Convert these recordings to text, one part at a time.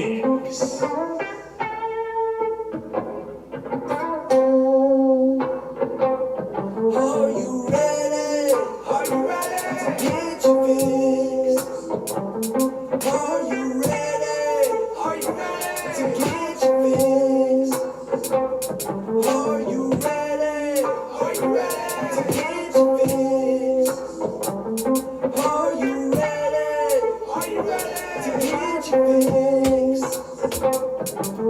Wicks. Are you ready? Are you ready to get your fix? Are you ready? Are you ready to get your fix? Are you ready? Are you ready to get your fix? Are you ready? Are you ready to get your fix?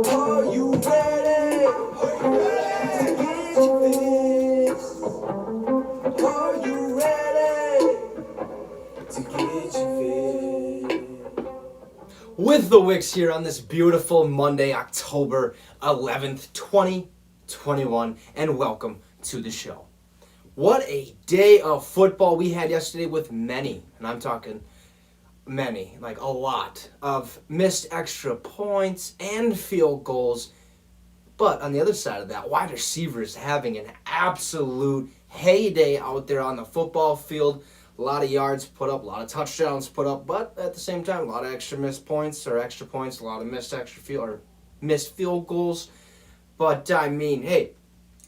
Are you ready? Are you ready to get your fix? Are you ready to get your fix? With the Wicks here on this beautiful Monday, October 11th, 2021, and welcome to the show. What a day of football we had yesterday with many, and I'm talking many, like a lot, of missed extra points and field goals. But on the other side of that, wide receivers having an absolute heyday out there on the football field. A lot of yards put up, a lot of touchdowns put up, but at the same time, a lot of extra missed points or extra points, a lot of missed field goals. But I mean, hey,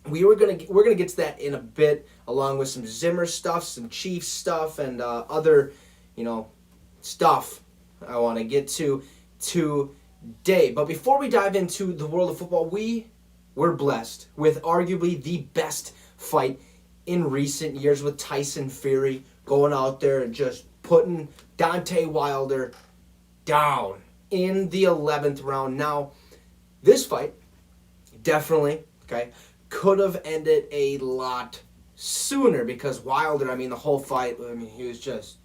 we're gonna get to that in a bit, along with some Zimmer stuff, some Chiefs stuff, and other, stuff I want to get to today. But before we dive into the world of football, we were blessed with arguably the best fight in recent years, with Tyson Fury going out there and just putting Deontay Wilder down in the 11th round. Now, this fight definitely, could have ended a lot sooner, because Wilder, the whole fight, he was just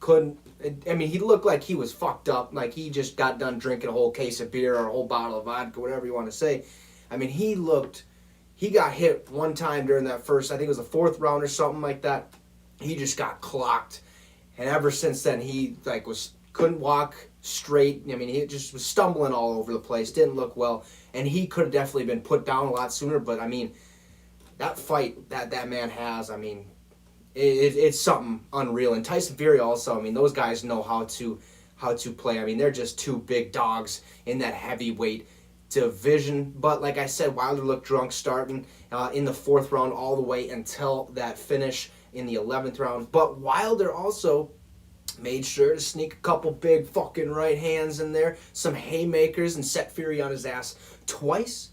he looked like he was fucked up, like he just got done drinking a whole case of beer or a whole bottle of vodka, whatever you want to say. He got hit one time during that first, I think it was the fourth round or something like that. He just got clocked, and ever since then he couldn't walk straight. He just was stumbling all over the place, didn't look well, and he could have definitely been put down a lot sooner. But that fight that man has, it's something unreal. And Tyson Fury also, those guys know how to play. They're just two big dogs in that heavyweight division. But like I said, Wilder looked drunk starting in the fourth round all the way until that finish in the 11th round. But Wilder also made sure to sneak a couple big fucking right hands in there, some haymakers, and set Fury on his ass twice,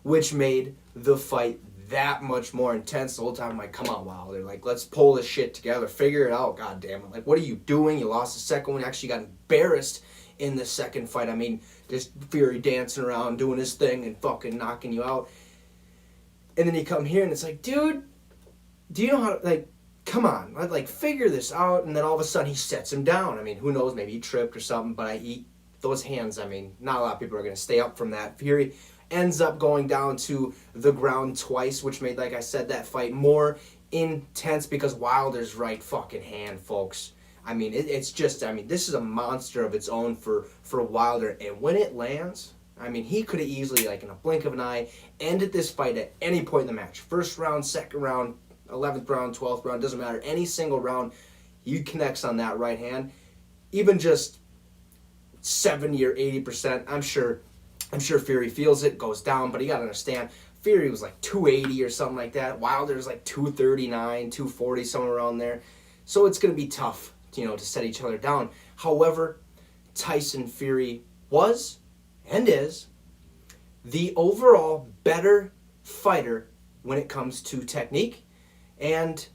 which made the fight that much more intense. The whole time I'm like, come on, Wilder, let's pull this shit together, figure it out, goddammit. What are you doing? You lost the second one, you actually got embarrassed in the second fight. Just Fury dancing around, doing his thing, and fucking knocking you out. And then you come here, and it's like, dude, do you know how to, come on, figure this out. And then all of a sudden, he sets him down. Who knows, maybe he tripped or something, but those hands, not a lot of people are going to stay up from that. Fury ends up going down to the ground twice, which made, like I said, that fight more intense, because Wilder's right fucking hand, folks. It's just, this is a monster of its own for Wilder. And when it lands, he could have easily, in a blink of an eye, ended this fight at any point in the match. First round, second round, 11th round, 12th round, doesn't matter. Any single round, he connects on that right hand. Even just 70 or 80%, I'm sure Fury feels it, goes down, but you gotta understand, Fury was 280 or something like that. Wilder's 239, 240, somewhere around there. So it's gonna be tough, to set each other down. However, Tyson Fury was, and is, the overall better fighter when it comes to technique, and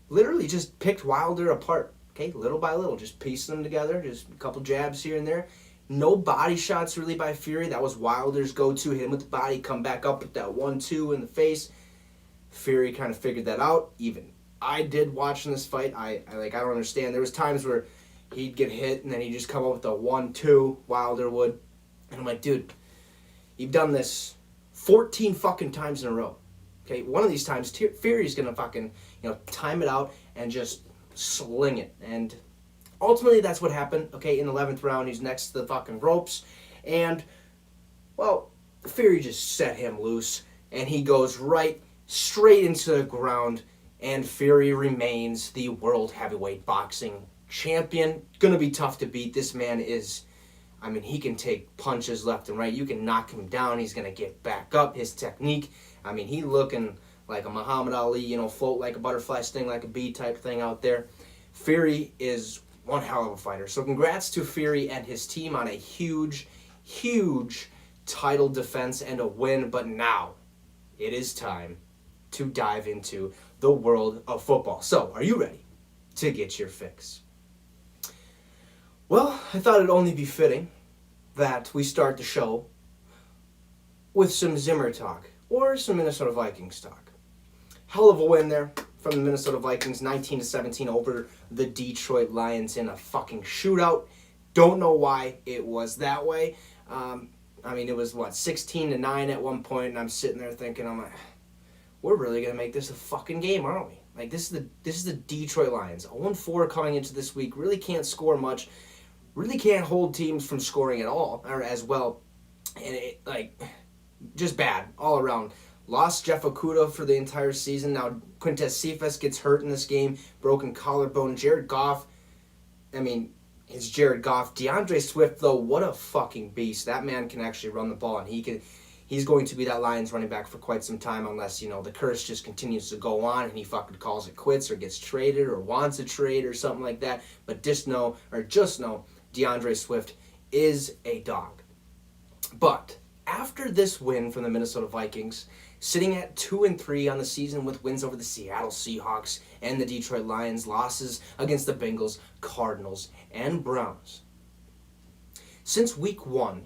literally just picked Wilder apart, little by little, just piecing them together, just a couple jabs here and there. No body shots really by Fury. That was Wilder's go-to, hit him with the body, come back up with that 1-2 in the face. Fury kind of figured that out. Even I did watching this fight. I don't understand. There was times where he'd get hit and then he'd just come up with a 1-2, Wilder would. And I'm like, dude, you've done this 14 fucking times in a row. One of these times, Fury's going to fucking, time it out and just sling it. And ultimately, that's what happened. In the 11th round, he's next to the fucking ropes. And, well, Fury just set him loose. And he goes straight into the ground. And Fury remains the world heavyweight boxing champion. Gonna be tough to beat. This man is, I mean, he can take punches left and right. You can knock him down. He's going to get back up. His technique, I mean, he looking like a Muhammad Ali, float like a butterfly, sting like a bee type thing out there. Fury is one hell of a fighter. So congrats to Fury and his team on a huge, huge title defense and a win. But now it is time to dive into the world of football. So, are you ready to get your fix? Well, I thought it'd only be fitting that we start the show with some Zimmer talk or some Minnesota Vikings talk. Hell of a win there from the Minnesota Vikings, 19-17 over the Detroit Lions in a fucking shootout. Don't know why it was that way. I mean, it was, 16-9 at one point, and I'm sitting there thinking, I'm like, we're really going to make this a fucking game, aren't we? Like, this is the Detroit Lions. 0-4 coming into this week, really can't score much, really can't hold teams from scoring at all, or as well, and just bad all around. Lost Jeff Okudah for the entire season. Now Quintez Cephas gets hurt in this game, broken collarbone. Jared Goff, I mean, it's Jared Goff. DeAndre Swift, though, what a fucking beast. That man can actually run the ball, and he's going to be that Lions running back for quite some time unless, the curse just continues to go on and he fucking calls it quits or gets traded or wants a trade or something like that. But just know, DeAndre Swift is a dog. But after this win from the Minnesota Vikings, sitting at 2-3 on the season with wins over the Seattle Seahawks and the Detroit Lions, losses against the Bengals, Cardinals, and Browns. Since week 1,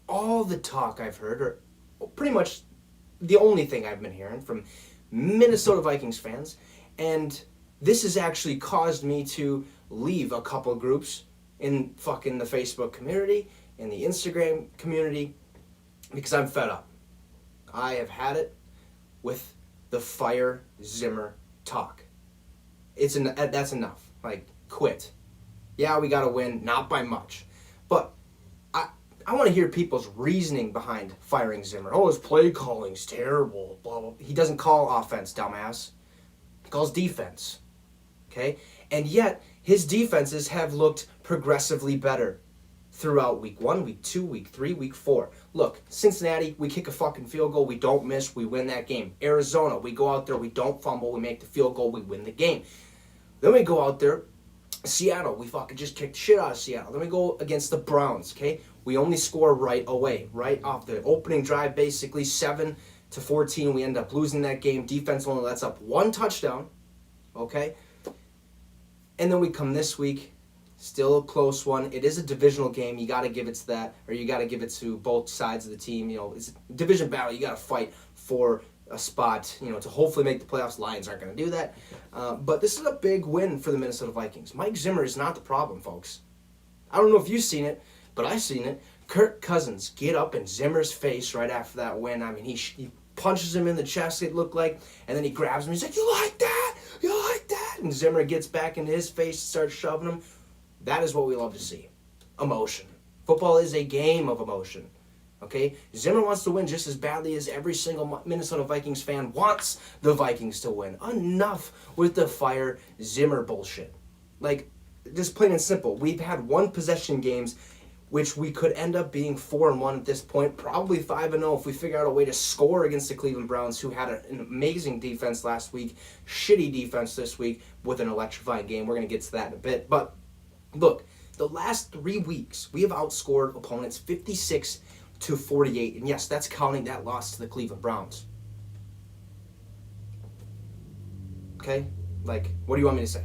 all the talk I've heard, or pretty much the only thing I've been hearing from Minnesota Vikings fans, and this has actually caused me to leave a couple groups in fucking the Facebook community, in the Instagram community, because I'm fed up. I have had it with the fire Zimmer talk. That's enough. Quit. Yeah, we got to win, not by much. But I want to hear people's reasoning behind firing Zimmer. Oh, his play calling's terrible, blah, blah. He doesn't call offense, dumbass. He calls defense. Okay? And yet, his defenses have looked progressively better throughout week 1, week 2, week 3, week 4. Look, Cincinnati, we kick a fucking field goal, we don't miss, we win that game. Arizona, we go out there, we don't fumble, we make the field goal, we win the game. Then we go out there, Seattle, we fucking just kicked the shit out of Seattle. Then we go against the Browns, okay? We only score right away, right off the opening drive, basically 7-14. We end up losing that game. Defense only lets up 1 touchdown, okay? And then we come this week, still a close one. It is a divisional game. You got to give it to that, or you got to give it to both sides of the team. It's a division battle. You got to fight for a spot, to hopefully make the playoffs. Lions aren't going to do that. But this is a big win for the Minnesota Vikings. Mike Zimmer is not the problem, folks. I don't know if you've seen it, but I've seen it. Kirk Cousins get up in Zimmer's face right after that win. I mean, he punches him in the chest, it looked like, and then he grabs him. He's like, "You like that? You like that?" And Zimmer gets back into his face and starts shoving him. That is what we love to see. Emotion. Football is a game of emotion. Okay? Zimmer wants to win just as badly as every single Minnesota Vikings fan wants the Vikings to win. Enough with the fire Zimmer bullshit. Just plain and simple. We've had 1 possession games which we could end up being 4-1 at this point, probably 5-0 if we figure out a way to score against the Cleveland Browns, who had an amazing defense last week, shitty defense this week with an electrifying game. We're going to get to that in a bit. But look, the last 3 weeks, we have outscored opponents 56-48. And yes, that's counting that loss to the Cleveland Browns. Okay? What do you want me to say?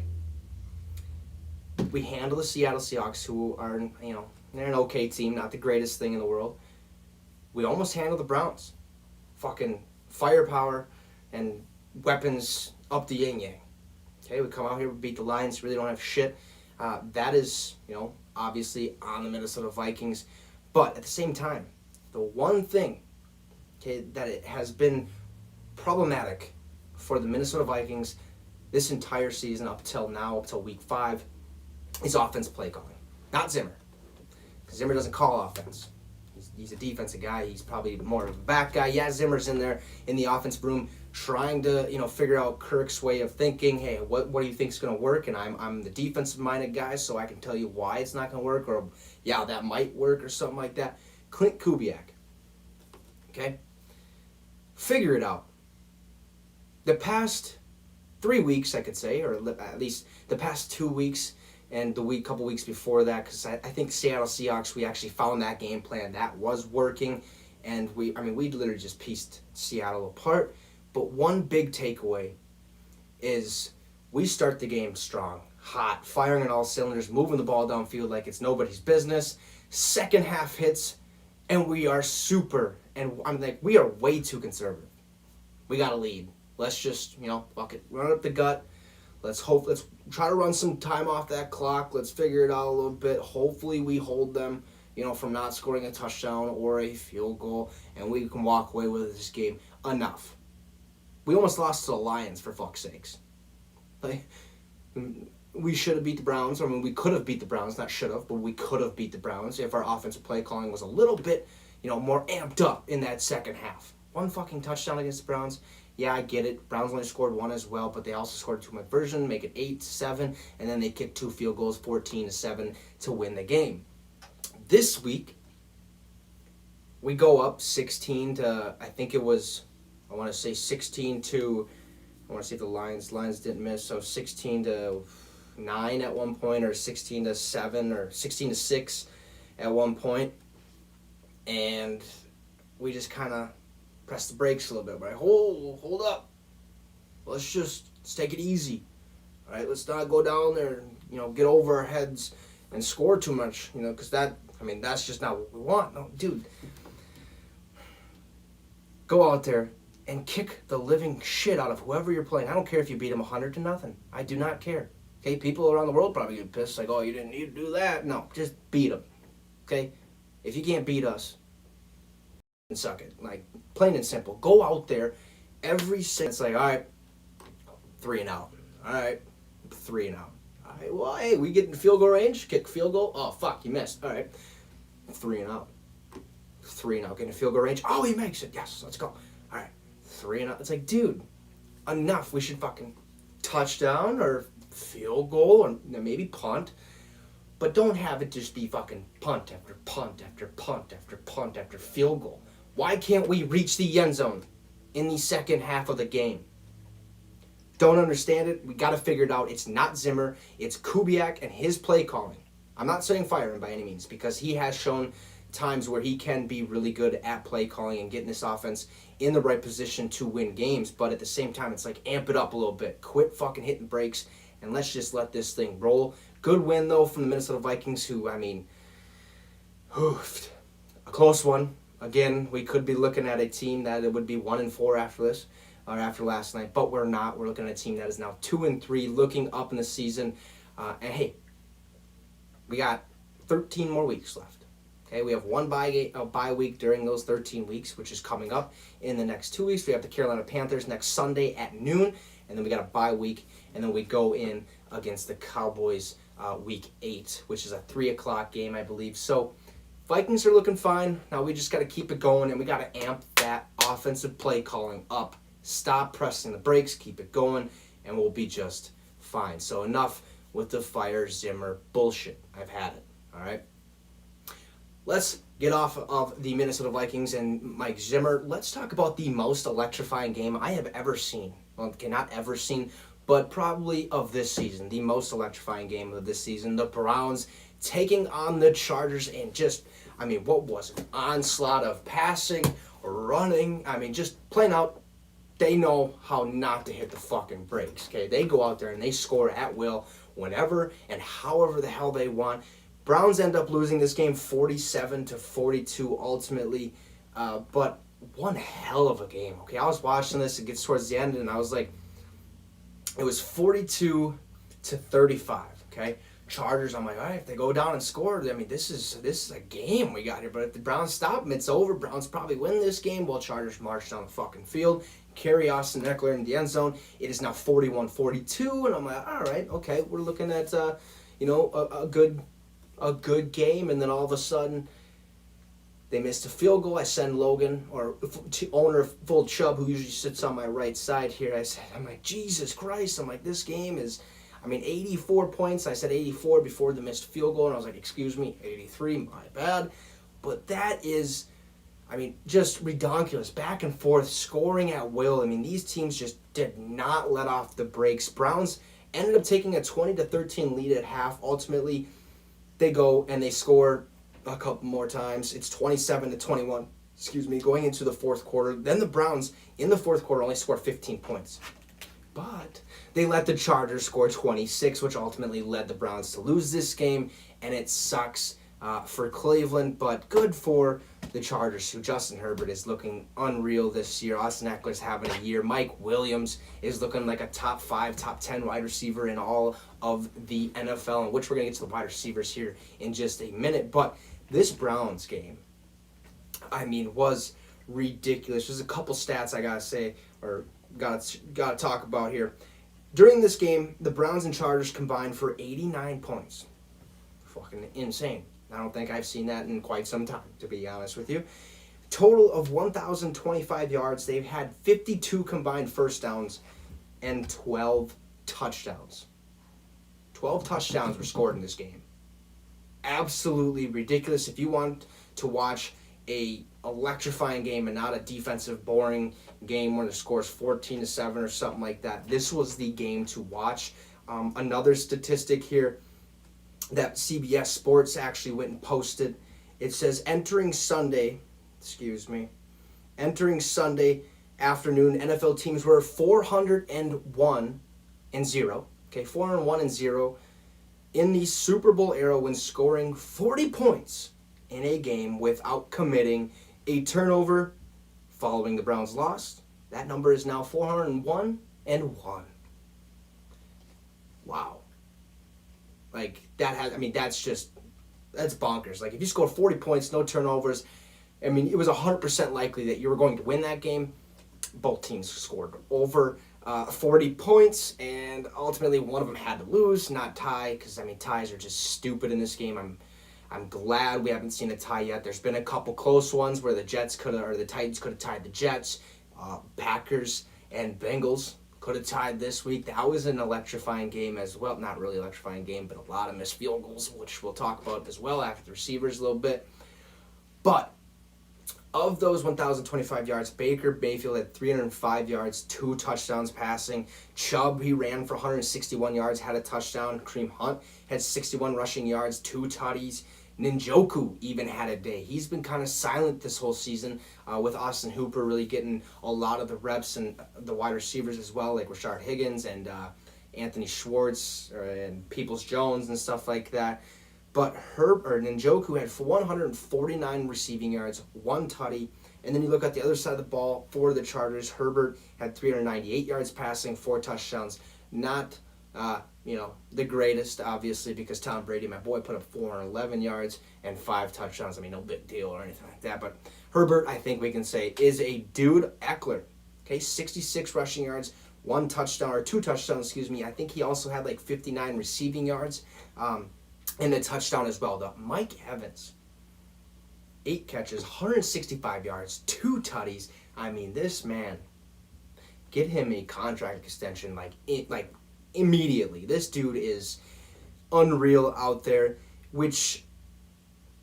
We handle the Seattle Seahawks, who are, they're an okay team, not the greatest thing in the world. We almost handled the Browns. Fucking firepower and weapons up the yin-yang. Okay, we come out here, we beat the Lions, really don't have shit. That is, obviously on the Minnesota Vikings. But at the same time, the one thing, that it has been problematic for the Minnesota Vikings this entire season up till now, up till week 5, is offense play calling. Not Zimmer. Because Zimmer doesn't call offense. He's a defensive guy. He's probably more of a back guy. Yeah, Zimmer's in there in the offense room trying to, figure out Kirk's way of thinking. Hey, what do you think is going to work? And I'm the defensive minded guy, so I can tell you why it's not going to work, or yeah, that might work, or something like that. Clint Kubiak. Okay? Figure it out. The past 3 weeks, I could say, or at least the past 2 weeks and the couple weeks before that, because I think Seattle Seahawks, we actually found that game plan that was working, and we literally just pieced Seattle apart. But one big takeaway is we start the game strong, hot, firing on all cylinders, moving the ball downfield like it's nobody's business. Second half hits, and we are we are way too conservative. We got a lead. Let's just, fuck it, run up the gut. Let's try to run some time off that clock. Let's figure it out a little bit. Hopefully we hold them, from not scoring a touchdown or a field goal, and we can walk away with this game. Enough. We almost lost to the Lions, for fuck's sakes. Like, we should have beat the Browns. We could have beat the Browns. Not should have, but we could have beat the Browns if our offensive play calling was a little bit, more amped up in that second half. One fucking touchdown against the Browns. Yeah, I get it. Browns only scored one as well, but they also scored a two-point version, make it 8-7, and then they kicked 2 field goals, 14-7, to win the game. This week, we go up 16 to, I think it was, I want to say 16 to, I want to see if the Lions didn't miss, so 16 to 9 at one point, or 16 to 7, or 16 to 6 at one point, and we just kind of press the brakes a little bit, right? Hold up. Let's take it easy. All right, let's not go down there and, get over our heads and score too much, because that's just not what we want. No, dude. Go out there and kick the living shit out of whoever you're playing. I don't care if you beat them 100-0. I do not care. Okay, people around the world probably get pissed, like, oh, you didn't need to do that. No, just beat them. Okay? If you can't beat us, and suck it. Like, plain and simple. Go out there every single. It's like, all right, 3 and out. All right, 3 and out. All right, well, hey, we get in field goal range, kick field goal. Oh, fuck, you missed. All right, 3 and out. 3 and out, get in field goal range. Oh, he makes it. Yes, let's go. All right, 3 and out. It's like, dude, enough. We should fucking touchdown or field goal or maybe punt. But don't have it just be fucking punt after punt after punt after punt after field goal. Why can't we reach the end zone in the second half of the game? Don't understand it. We got to figure it out. It's not Zimmer. It's Kubiak and his play calling. I'm not saying fire him by any means, because he has shown times where he can be really good at play calling and getting this offense in the right position to win games. But at the same time, it's like, amp it up a little bit. Quit fucking hitting brakes, and let's just let this thing roll. Good win, though, from the Minnesota Vikings, who, hoofed. A close one. Again, we could be looking at a team that it would be 1-4 after this, or after last night, but we're not. We're looking at a team that is now 2-3, looking up in the season. And hey, we got 13 more weeks left. Okay, we have one bye week during those 13 weeks, which is coming up in the next 2 weeks. We have the Carolina Panthers next Sunday at noon, and then we got a bye week, and then we go in against the Cowboys week 8, which is a 3 o'clock game, I believe. So Vikings are looking fine. Now we just got to keep it going, and we got to amp that offensive play calling up. Stop pressing the brakes, keep it going, and we'll be just fine. So enough with the fire Zimmer bullshit. I've had it, all right? Let's get off of the Minnesota Vikings and Mike Zimmer. Let's talk about the most electrifying game I have ever seen. Well, okay, not ever seen, but probably of this season. The most electrifying game of this season. The Browns taking on the Chargers, and just, what was it? Onslaught of passing, running. Just plain out, they know how not to hit the fucking brakes, okay? They go out there and they score at will whenever and however the hell they want. Browns end up losing this game 47-42 ultimately, but one hell of a game, okay? I was watching this, it gets towards the end, and I was like, it was 42-35, okay? Chargers, I'm like, all right, if they go down and score, this is a game we got here. But if the Browns stop them, it's over. Browns probably win this game. Well, Chargers march down the fucking field, carry Austin Eckler in the end zone. It is now 41-42, and I'm like, all right, okay, we're looking at a good game, and then all of a sudden, They missed a field goal. I send Logan, or owner of Full Chubb, who usually sits on my right side here. I'm like, Jesus Christ. I'm like, this game is, 84 points. I said 84 before the missed field goal, and I was like, excuse me, 83, my bad. But that is, just redonkulous. Back and forth, scoring at will. These teams just did not let off the brakes. Browns ended up taking a 20-13 lead at half. Ultimately, they go and they score a couple more times. It's 27-21, going into the fourth quarter. Then the Browns, in the fourth quarter, only scored 15 points. But they let the Chargers score 26, which ultimately led the Browns to lose this game, and it sucks for Cleveland, but good for the Chargers, who Justin Herbert is looking unreal this year. Austin Eckler's having a year. Mike Williams is looking like a top 5, top 10 wide receiver in all of the NFL, in which we're going to get to the wide receivers here in just a minute. But this Browns game, was ridiculous. There's a couple stats I got to say, or got to talk about here. During this game, the Browns and Chargers combined for 89 points. Fucking insane. I don't think I've seen that in quite some time, to be honest with you. Total of 1,025 yards. They've had 52 combined first downs and 12 touchdowns. 12 touchdowns were scored in this game. Absolutely ridiculous. If you want to watch a electrifying game and not a defensive boring game where the score is 14-7 or something like that, this was the game to watch. Another statistic here that CBS Sports actually went and posted. It says entering Sunday afternoon, NFL teams were 401-0. Okay, 401-0 in the Super Bowl era when scoring 40 points in a game without committing a turnover. Following the Browns' loss, that number is now 401-1. Wow. That's bonkers. If you score 40 points, no turnovers, it was 100% likely that you were going to win that game. Both teams scored over 40 points, and ultimately one of them had to lose, not tie, because, ties are just stupid in this game. I'm glad we haven't seen a tie yet. There's been a couple close ones where the Titans could have tied the Jets. Packers and Bengals could have tied this week. That was an electrifying game as well. Not really electrifying game, but a lot of missed field goals, which we'll talk about as well after the receivers a little bit. But of those 1,025 yards, Baker Mayfield had 305 yards, 2 touchdowns passing. Chubb, he ran for 161 yards, had a touchdown. Kareem Hunt had 61 rushing yards, 2 tutties. Njoku even had a day. He's been kind of silent this whole season, with Austin Hooper really getting a lot of the reps, and the wide receivers as well, like Rashard Higgins and Anthony Schwartz and Peoples-Jones and stuff like that. But Njoku had 149 receiving yards, 1 tutty. And then you look at the other side of the ball for the Chargers. Herbert had 398 yards passing, 4 touchdowns. Not the greatest, obviously, because Tom Brady, my boy, put up 411 yards and 5 touchdowns. No big deal or anything like that. But Herbert, I think we can say, is a dude. Eckler, 66 rushing yards, 1 touchdown, or 2 touchdowns, I think he also had 59 receiving yards and a touchdown as well. Though Mike Evans, 8 catches, 165 yards, 2 tutties. This man, get him a contract extension immediately. This dude is unreal out there, which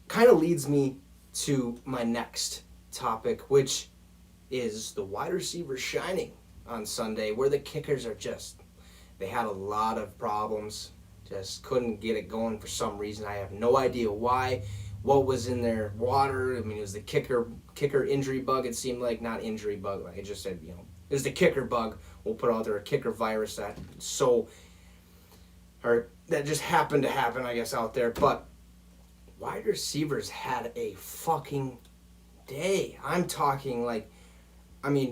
kind of leads me to my next topic, which is the wide receivers shining on Sunday, where the kickers are they had a lot of problems, just couldn't get it going for some reason. I have no idea why, what was in their water. It was the kicker injury bug, it seemed like. Not injury bug, it just said, it was the kicker bug. We'll put out there a kicker virus that just happened to happen, I guess, out there. But wide receivers had a fucking day. I'm talking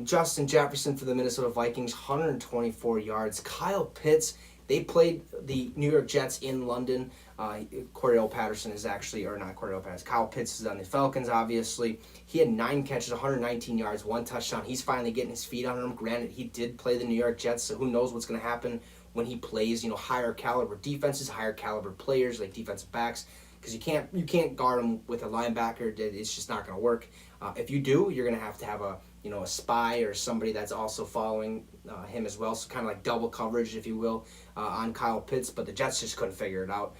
Justin Jefferson for the Minnesota Vikings, 124 yards. Kyle Pitts, they played the New York Jets in London. Cordell Patterson is actually, or not Cordell Patterson, Kyle Pitts is on the Falcons, obviously. He had 9 catches, 119 yards, 1 touchdown. He's finally getting his feet on him. Granted, he did play the New York Jets, so who knows what's going to happen when he plays, higher caliber defenses, higher caliber players like defensive backs, because you can't guard him with a linebacker. It's just not going to work. If you do, you're going to have a a spy or somebody that's also following him as well. So kind of like double coverage, if you will, on Kyle Pitts. But the Jets just couldn't figure it out.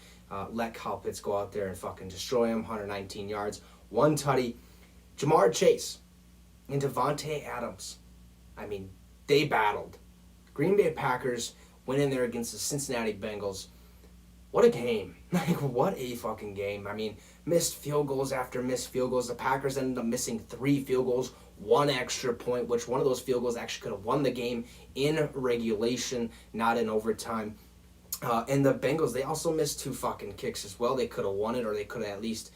Let Kyle Pitts go out there and fucking destroy him. 119 yards, 1 tutty. Jamar Chase and Devontae Adams. I mean, they battled. Green Bay Packers went in there against the Cincinnati Bengals. What a game. Like, what a fucking game. I mean, missed field goals after missed field goals. The Packers ended up missing 3 field goals, 1 extra point, which one of those field goals actually could have won the game in regulation, not in overtime. And the Bengals, they also missed 2 fucking kicks as well. They could have won it, or they could have at least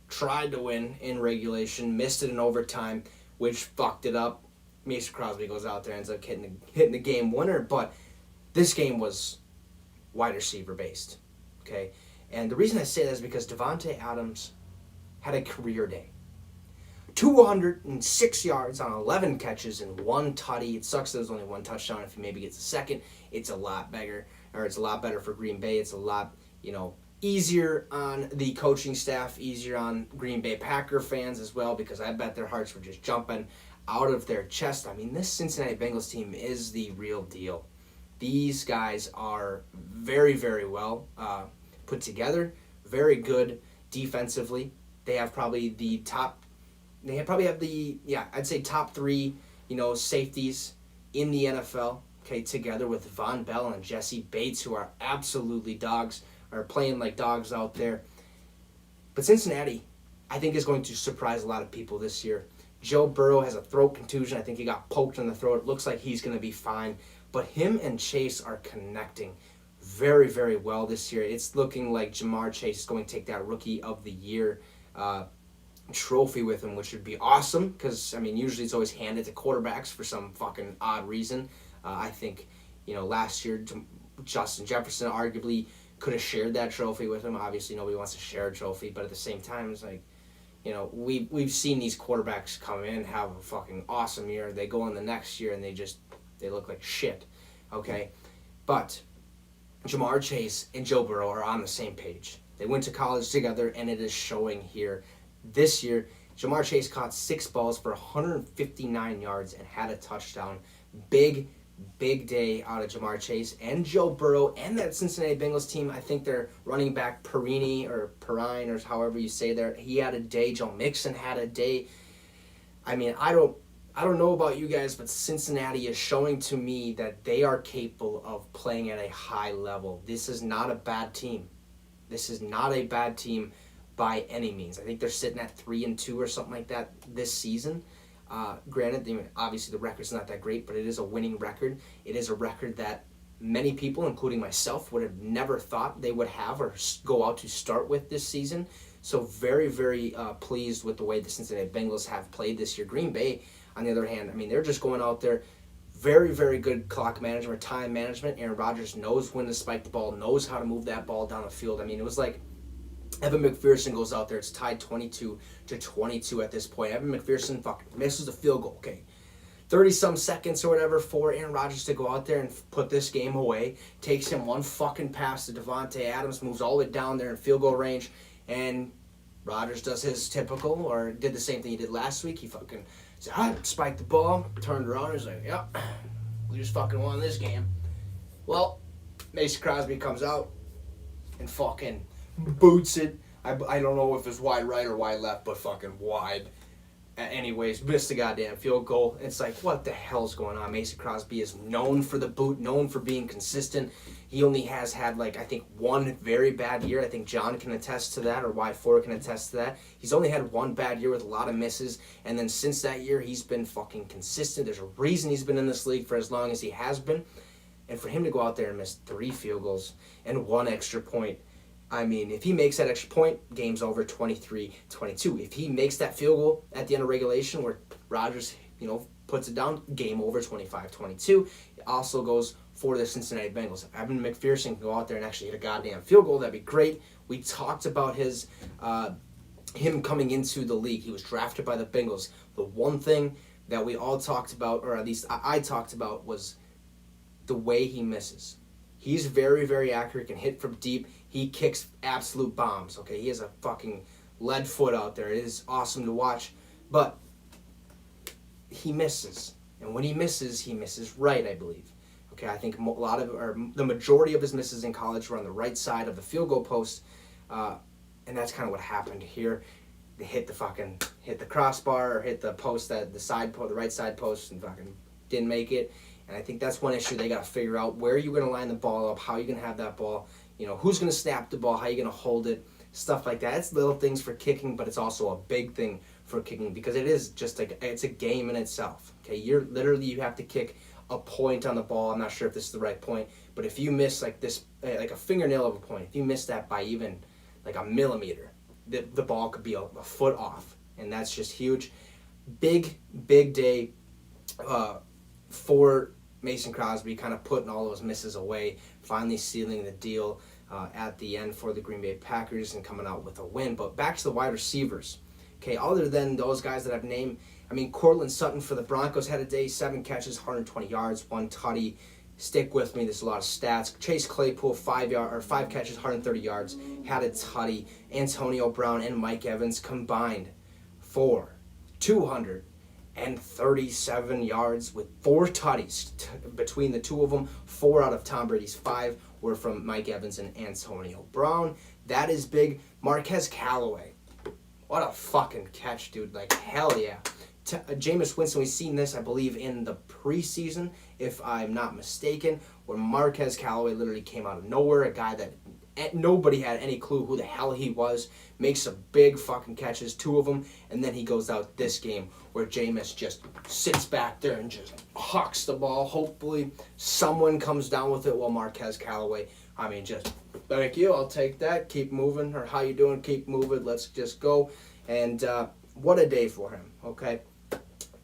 tried to win in regulation, missed it in overtime, which fucked it up. Mason Crosby goes out there and ends up hitting the game winner. But this game was wide receiver based. Okay, and the reason I say that is because Devontae Adams had a career day. 206 yards on 11 catches and 1 tutty. It sucks that there's only 1 touchdown. If he maybe gets a second, it's a lot better for Green Bay. It's a lot, easier on the coaching staff, easier on Green Bay Packer fans as well, because I bet their hearts were just jumping out of their chest. I mean, this Cincinnati Bengals team is the real deal. These guys are very, very well put together, very good defensively. They have probably top 3, safeties in the NFL, okay, together with Von Bell and Jesse Bates, who are absolutely dogs, are playing like dogs out there. But Cincinnati, I think, is going to surprise a lot of people this year. Joe Burrow has a throat contusion. I think he got poked in the throat. It looks like he's going to be fine. But him and Chase are connecting very, very well this year. It's looking like Jamar Chase is going to take that Rookie of the Year trophy with him, which would be awesome because, usually it's always handed to quarterbacks for some fucking odd reason. I think, last year, Justin Jefferson arguably could have shared that trophy with him. Obviously, nobody wants to share a trophy, but at the same time, it's like, we've seen these quarterbacks come in, have a fucking awesome year. They go in the next year and they look like shit, okay? But Jamar Chase and Joe Burrow are on the same page. They went to college together, and it is showing here. This year, Jamar Chase caught 6 balls for 159 yards and had a touchdown. Big day out of Jamar Chase and Joe Burrow and that Cincinnati Bengals team. I think their running back Perine or however you say there, he had a day. Joe Mixon had a day. I don't know about you guys, but Cincinnati is showing to me that they are capable of playing at a high level. This is not a bad team. This is not a bad team by any means. I think they're sitting at 3-2 or something like that this season. Granted, obviously the record's not that great, but it is a winning record. It is a record that many people, including myself, would have never thought they would have or go out to start with this season. So very, very pleased with the way the Cincinnati Bengals have played this year. Green Bay, on the other hand, they're just going out there. Very, very good clock management, time management. Aaron Rodgers knows when to spike the ball, knows how to move that ball down the field. It was like Evan McPherson goes out there. It's tied 22-22 at this point. Evan McPherson fucking misses the field goal. Okay, 30-some seconds or whatever for Aaron Rodgers to go out there and put this game away. Takes him one fucking pass to Devontae Adams, moves all the way down there in field goal range, and Rodgers does his typical, or did the same thing he did last week. He fucking spiked the ball, turned around, and was like, yep, we just fucking won this game. Well, Mason Crosby comes out and fucking boots it. I don't know if it's wide right or wide left, but fucking wide. Anyways, missed the goddamn field goal. It's like, what the hell's going on? Mason Crosby is known for the boot, known for being consistent. He only has had, I think, one very bad year. I think John can attest to that, or Y4 can attest to that. He's only had one bad year with a lot of misses, and then since that year, he's been fucking consistent. There's a reason he's been in this league for as long as he has been. And for him to go out there and miss 3 field goals and 1 extra point, if he makes that extra point, game's over 23-22. If he makes that field goal at the end of regulation where Rodgers, puts it down, game over 25-22. It also goes for the Cincinnati Bengals. If Evan McPherson can go out there and actually hit a goddamn field goal, that'd be great. We talked about him coming into the league. He was drafted by the Bengals. The one thing that we all talked about, or at least I talked about, was the way he misses. He's very, very accurate, can hit from deep. He kicks absolute bombs, okay? He has a fucking lead foot out there. It is awesome to watch. But he misses. And when he misses right, I believe. Okay, I think the majority of his misses in college were on the right side of the field goal post. And that's kind of what happened here. They hit the crossbar or hit the post, the right side post, and fucking didn't make it. And I think that's one issue they got to figure out. Where are you going to line the ball up? How are you going to have that ball? Who's going to snap the ball? How are you going to hold it? Stuff like that. It's little things for kicking, but it's also a big thing for kicking because it is just it's a game in itself. Okay, you have to kick a point on the ball. I'm not sure if this is the right point, but if you miss like this, like a fingernail of a point, if you miss that by even like a millimeter, the ball could be a foot off, and that's just huge. Big day for Mason Crosby, kind of putting all those misses away, finally sealing the deal at the end for the Green Bay Packers and coming out with a win. But back to the wide receivers. Okay, other than those guys that I've named, I mean, Cortland Sutton for the Broncos had a day, 7 catches, 120 yards, 1 tutty. Stick with me, there's a lot of stats. Chase Claypool, 5 catches, 130 yards, had a tutty. Antonio Brown and Mike Evans combined for 237 yards with 4 tutties between the two of them. 4 out of Tom Brady's 5 were from Mike Evans and Antonio Brown. That is big. Marquez Callaway. What a fucking catch, dude. Like, hell yeah. Jameis Winston, we've seen this, I believe, in the preseason, if I'm not mistaken, where Marquez Callaway literally came out of nowhere, a guy that nobody had any clue who the hell he was, makes some big fucking catches, 2 of them, and then he goes out this game where Jameis just sits back there and just hucks the ball. Hopefully someone comes down with it while Marquez Callaway, I mean, just, thank you, I'll take that, keep moving, or how you doing, keep moving, let's just go. And what a day for him, okay?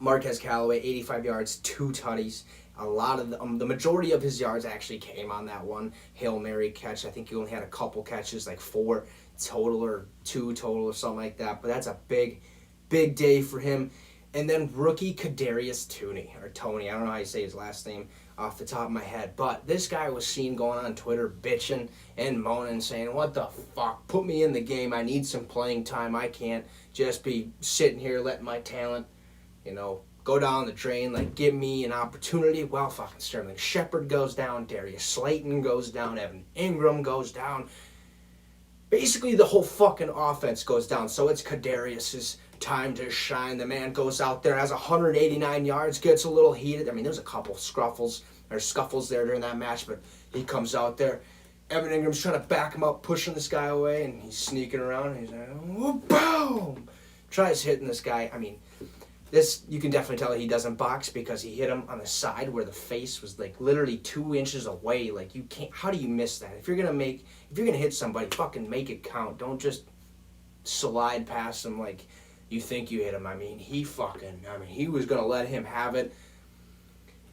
Marquez Callaway, 85 yards, 2 tutties. A lot of the majority of his yards actually came on that one Hail Mary catch. I think he only had a couple catches, like 4 total or 2 total or something like that. But that's a big day for him. And then rookie Kadarius Toney, I don't know how you say his last name off the top of my head. But this guy was seen going on Twitter bitching and moaning, saying, what the fuck, put me in the game. I need some playing time. I can't just be sitting here letting my talent, go down the drain, like, give me an opportunity. Well, fucking Sterling Shepard goes down, Darius Slayton goes down, Evan Ingram goes down. Basically, the whole fucking offense goes down, so it's Kadarius's time to shine. The man goes out there, has 189 yards, gets a little heated. I mean, there's a couple scuffles there during that match, but he comes out there. Evan Ingram's trying to back him up, pushing this guy away, and he's sneaking around, and he's like, oh, boom! Tries hitting this guy. I mean, this, you can definitely tell that he doesn't box because he hit him on the side where the face was like literally 2 inches away. Like, you can't, how do you miss that? If you're gonna hit somebody, fucking make it count. Don't just slide past him like you think you hit him. I mean, he was gonna let him have it.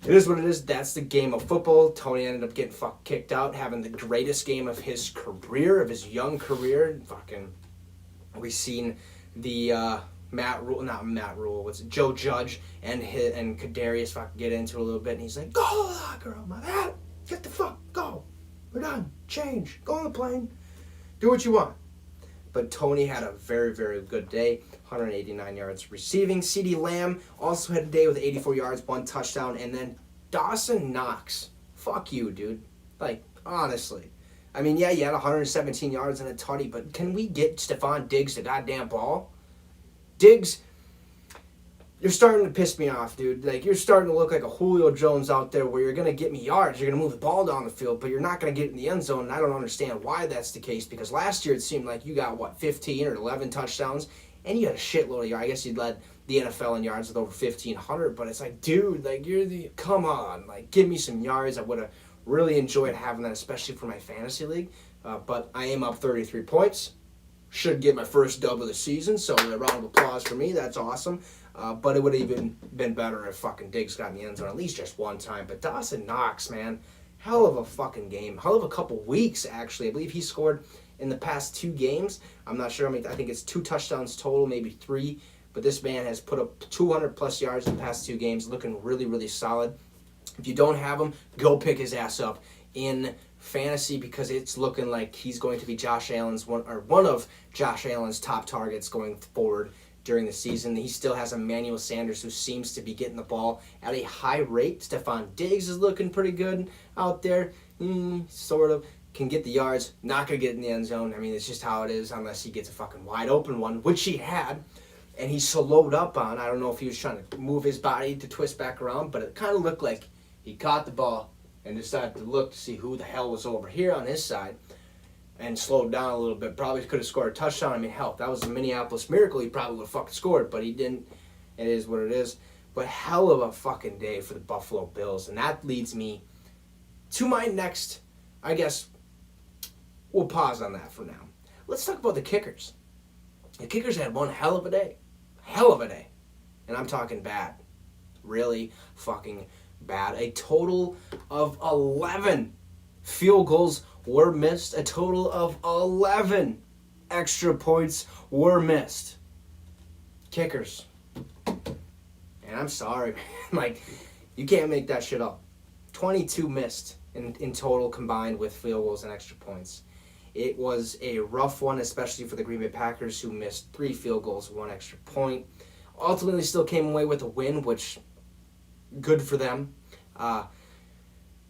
It is what it is. That's the game of football. Toney ended up getting kicked out, having the greatest game of his career, of his young career. We've seen the Joe Judge and Kadarius get into it a little bit, and he's like, go to the locker room, my man. Get the fuck, go. We're done. Change. Go on the plane. Do what you want. But Toney had a very, very good day. 189 yards receiving. CeeDee Lamb also had a day with 84 yards, 1 touchdown. And then Dawson Knox. Fuck you, dude. Like, honestly. I mean, yeah, you had 117 yards and a tutty, but can we get Stephon Diggs the goddamn ball? Diggs, you're starting to piss me off, dude. Like, you're starting to look like a Julio Jones out there where you're going to get me yards, you're going to move the ball down the field, but you're not going to get it in the end zone, and I don't understand why that's the case, because last year it seemed like you got, 15 or 11 touchdowns, and you had a shitload of yards. I guess you'd led the NFL in yards with over 1,500, but it's like, dude, like, come on, like, give me some yards. I would have really enjoyed having that, especially for my fantasy league, but I am up 33 points. Should get my first dub of the season, so a round of applause for me. That's awesome. But it would have even been better if fucking Diggs got in the end zone at least just one time. But Dawson Knox, man, hell of a fucking game. Hell of a couple weeks, actually. I believe he scored in the past 2 games. I'm not sure. I think it's 2 touchdowns total, maybe 3. But this man has put up 200-plus yards in the past 2 games, looking really, really solid. If you don't have him, go pick his ass up in fantasy because it's looking like he's going to be one of Josh Allen's top targets going forward during the season. He still has Emmanuel Sanders, who seems to be getting the ball at a high rate. Stephon Diggs is looking pretty good out there. Sort of. Can get the yards, not going to get in the end zone. I mean, it's just how it is unless he gets a fucking wide open one, which he had. And he slowed up on. I don't know if he was trying to move his body to twist back around, but it kind of looked like he caught the ball and decided to look to see who the hell was over here on his side and slowed down a little bit. Probably could have scored a touchdown. I mean, hell, if that was a Minneapolis Miracle, he probably would have fucking scored, but he didn't. It is what it is. But hell of a fucking day for the Buffalo Bills. And that leads me to my next, I guess, we'll pause on that for now. Let's talk about the kickers. The kickers had one hell of a day. Hell of a day. And I'm talking bad. Really fucking bad. A total of 11 field goals were missed. A total of 11 extra points were missed. Kickers. And I'm sorry, man. Like, you can't make that shit up. 22 missed in total combined with field goals and extra points. It was a rough one, especially for the Green Bay Packers, who missed 3 field goals, 1 extra point. Ultimately still came away with a win, which, good for them. But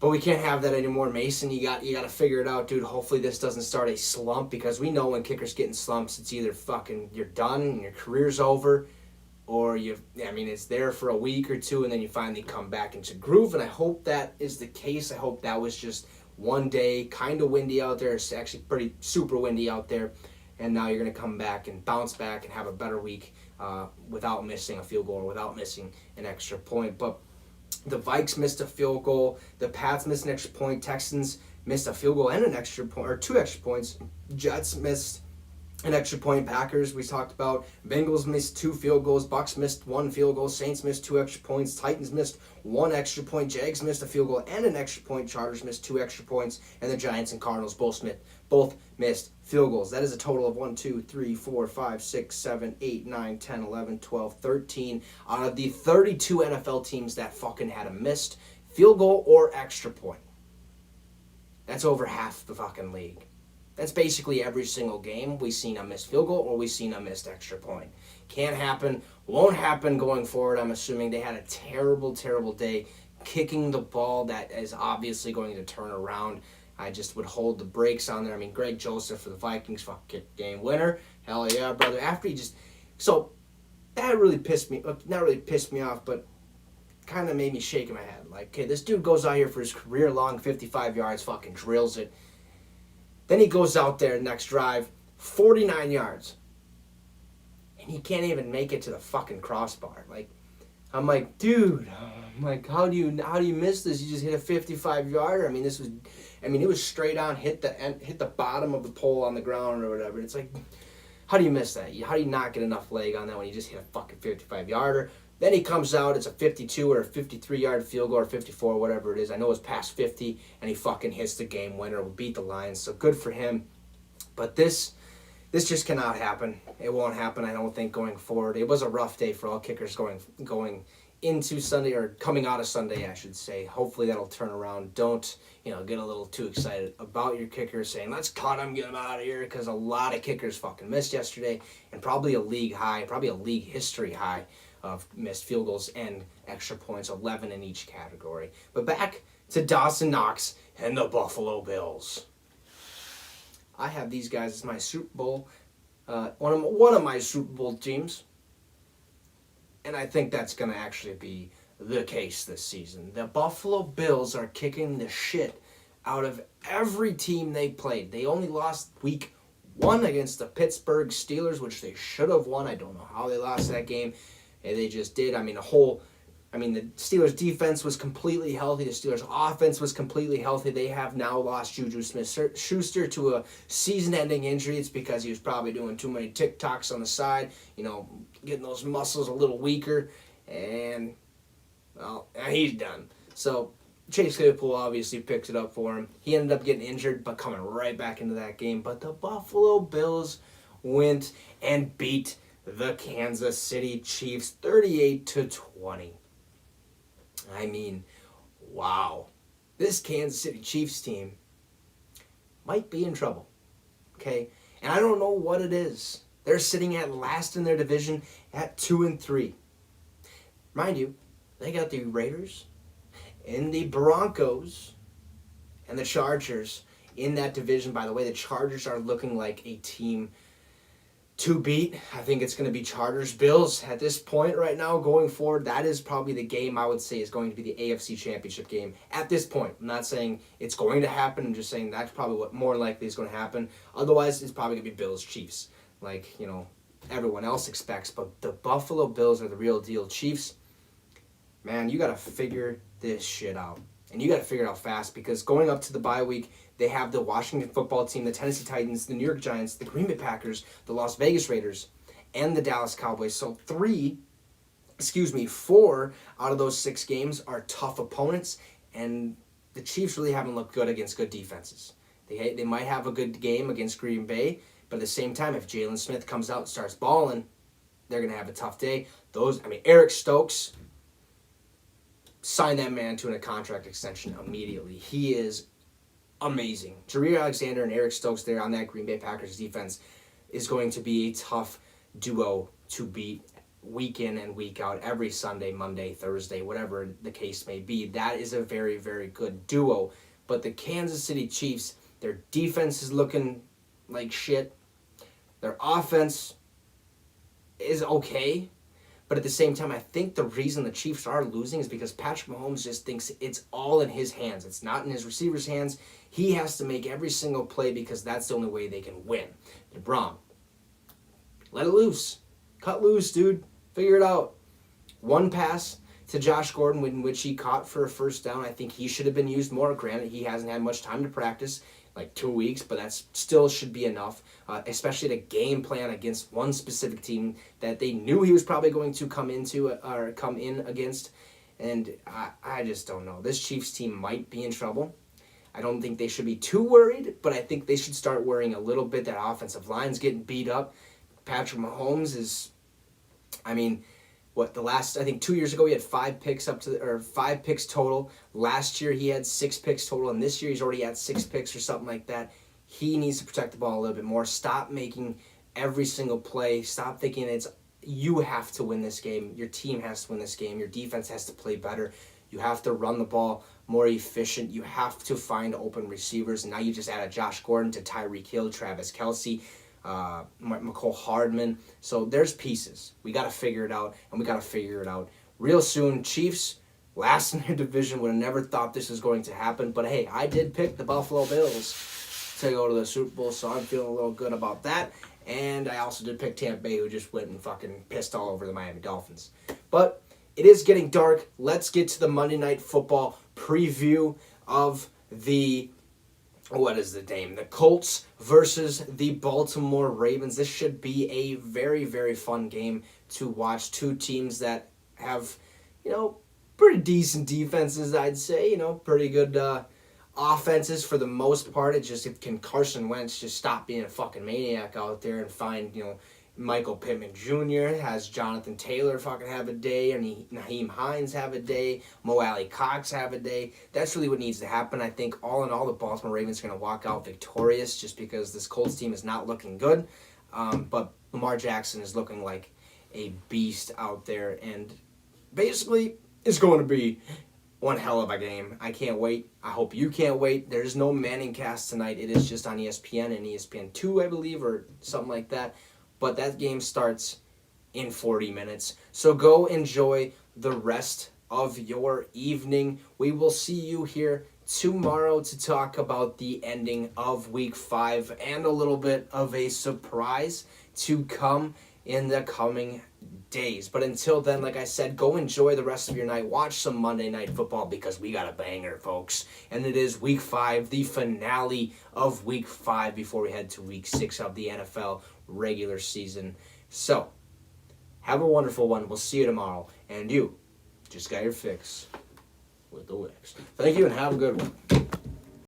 we can't have that anymore. Mason, you got to figure it out, dude. Hopefully this doesn't start a slump, because we know when kickers get in slumps, it's either fucking you're done and your career's over, or it's there for a week or two and then you finally come back into groove. And I hope that is the case. I hope that was just one day, kind of windy out there. It's actually pretty super windy out there. And now you're going to come back and bounce back and have a better week without missing a field goal or without missing an extra point. But the Vikes missed a field goal. The Pats missed an extra point. Texans missed a field goal and an extra point, or 2 extra points. Jets missed an extra point. Packers, we talked about. Bengals missed 2 field goals. Bucks missed 1 field goal. Saints missed 2 extra points. Titans missed 1 extra point. Jags missed a field goal and an extra point. Chargers missed 2 extra points. And the Giants and Cardinals both missed field goals. That is a total of 1, 2, 3, 4, 5, 6, 7, 8, 9, 10, 11, 12, 13 out of the 32 NFL teams that fucking had a missed field goal or extra point. That's over half the fucking league. That's basically every single game we've seen a missed field goal or we've seen a missed extra point. Can't happen, won't happen going forward. I'm assuming they had a terrible, terrible day kicking the ball that is obviously going to turn around. I just would hold the brakes on there. I mean, Greg Joseph for the Vikings, fuck, kick game winner. Hell yeah, brother. After he just... So, that really pissed me... Not really pissed me off, but kind of made me shake in my head. Like, okay, this dude goes out here for his career-long 55 yards, fucking drills it. Then he goes out there next drive, 49 yards. And he can't even make it to the fucking crossbar. Like, I'm like, dude, how do you miss this? You just hit a 55-yarder. It was straight on, hit the bottom of the pole on the ground or whatever. It's like, how do you miss that? How do you not get enough leg on that when you just hit a fucking 55-yarder? Then he comes out, it's a 52 or a 53-yard field goal or 54, whatever it is. I know it's past 50, and he fucking hits the game winner. We beat the Lions, so good for him. But this just cannot happen. It won't happen, I don't think, going forward. It was a rough day for all kickers going into Sunday, or coming out of Sunday, I should say. Hopefully that'll turn around. Don't, get a little too excited about your kicker saying, let's cut him, get him out of here, because a lot of kickers fucking missed yesterday, and probably a league history high of missed field goals and extra points, 11 in each category. But back to Dawson Knox and the Buffalo Bills. I have these guys as my Super Bowl, one of my Super Bowl teams, and I think that's going to actually be the case this season. The Buffalo Bills are kicking the shit out of every team they played. They only lost week 1 against the Pittsburgh Steelers, which they should have won. I don't know how they lost that game. And they just did. The Steelers' defense was completely healthy. The Steelers' offense was completely healthy. They have now lost Juju Smith-Schuster to a season-ending injury. It's because he was probably doing too many TikToks on the side, getting those muscles a little weaker. And, well, he's done. So, Chase Claypool obviously picks it up for him. He ended up getting injured, but coming right back into that game. But the Buffalo Bills went and beat the Kansas City Chiefs 38-20. Wow. This Kansas City Chiefs team might be in trouble. Okay? And I don't know what it is. They're sitting at last in their division at 2-3. Mind you, they got the Raiders and the Broncos and the Chargers in that division. By the way, the Chargers are looking like a team to beat. I think it's going to be Chargers-Bills at this point right now going forward. That is probably the game I would say is going to be the AFC Championship game at this point. I'm not saying it's going to happen. I'm just saying that's probably what more likely is going to happen. Otherwise, it's probably going to be Bills-Chiefs like, everyone else expects. But the Buffalo Bills are the real deal. Chiefs, man, you got to figure this shit out. And you got to figure it out fast because going up to the bye week, they have the Washington football team, the Tennessee Titans, the New York Giants, the Green Bay Packers, the Las Vegas Raiders, and the Dallas Cowboys. So 4 out of those 6 games are tough opponents, and the Chiefs really haven't looked good against good defenses. They might have a good game against Green Bay, but at the same time, if Jalen Smith comes out and starts balling, they're going to have a tough day. Eric Stokes, sign that man to a contract extension immediately. He is amazing. Jareer Alexander and Eric Stokes there on that Green Bay Packers defense is going to be a tough duo to beat week in and week out, every Sunday, Monday, Thursday, whatever the case may be. That is a very, very good duo. But the Kansas City Chiefs, their defense is looking like shit. Their offense is okay. But at the same time, I think the reason the Chiefs are losing is because Patrick Mahomes just thinks it's all in his hands. It's not in his receivers' hands. He has to make every single play because that's the only way they can win. DeBron, let it loose. Cut loose, dude. Figure it out. One pass to Josh Gordon in which he caught for a first down. I think he should have been used more. Granted, he hasn't had much time to practice, like 2 weeks, but that still should be enough, especially to game plan against one specific team that they knew he was probably going to come in against. And I just don't know. This Chiefs team might be in trouble. I don't think they should be too worried, but I think they should start worrying a little bit. That offensive line's getting beat up. Patrick Mahomes is, I think 2 years ago he had 5 picks 5 picks total. Last year he had 6 picks total, and this year he's already at 6 picks or something like that. He needs to protect the ball a little bit more. Stop making every single play. Stop thinking you have to win this game. Your team has to win this game. Your defense has to play better. You have to run the ball more efficient. You have to find open receivers. And now you just added Josh Gordon to Tyreek Hill, Travis Kelce, McCole Hardman. So there's pieces. We got to figure it out, and we got to figure it out real soon. Chiefs, last in their division, would have never thought this was going to happen. But hey, I did pick the Buffalo Bills to go to the Super Bowl, so I'm feeling a little good about that. And I also did pick Tampa Bay, who just went and fucking pissed all over the Miami Dolphins. But it is getting dark. Let's get to the Monday Night Football preview of the Colts versus the Baltimore Ravens. This should be a very, very fun game to watch. Two teams that have, pretty decent defenses, I'd say. Pretty good offenses for the most part. It's just, can Carson Wentz just stop being a fucking maniac out there and find, Michael Pittman Jr., has Jonathan Taylor fucking have a day, and Naheem Hines have a day, Mo Alley Cox have a day. That's really what needs to happen. I think all in all, the Baltimore Ravens are going to walk out victorious just because this Colts team is not looking good. But Lamar Jackson is looking like a beast out there, and basically it's going to be one hell of a game. I can't wait. I hope you can't wait. There's no Manning cast tonight. It is just on ESPN and ESPN2, I believe, or something like that. But that game starts in 40 minutes. So go enjoy the rest of your evening. We will see you here tomorrow to talk about the ending of Week 5 and a little bit of a surprise to come in the coming days. But until then, like I said, go enjoy the rest of your night. Watch some Monday Night Football because we got a banger, folks. And it is Week 5, the finale of Week 5 before we head to Week 6 of the NFL regular season. So, have a wonderful one. We'll see you tomorrow. And you just got your fix with the Wicks. Thank you and have a good one.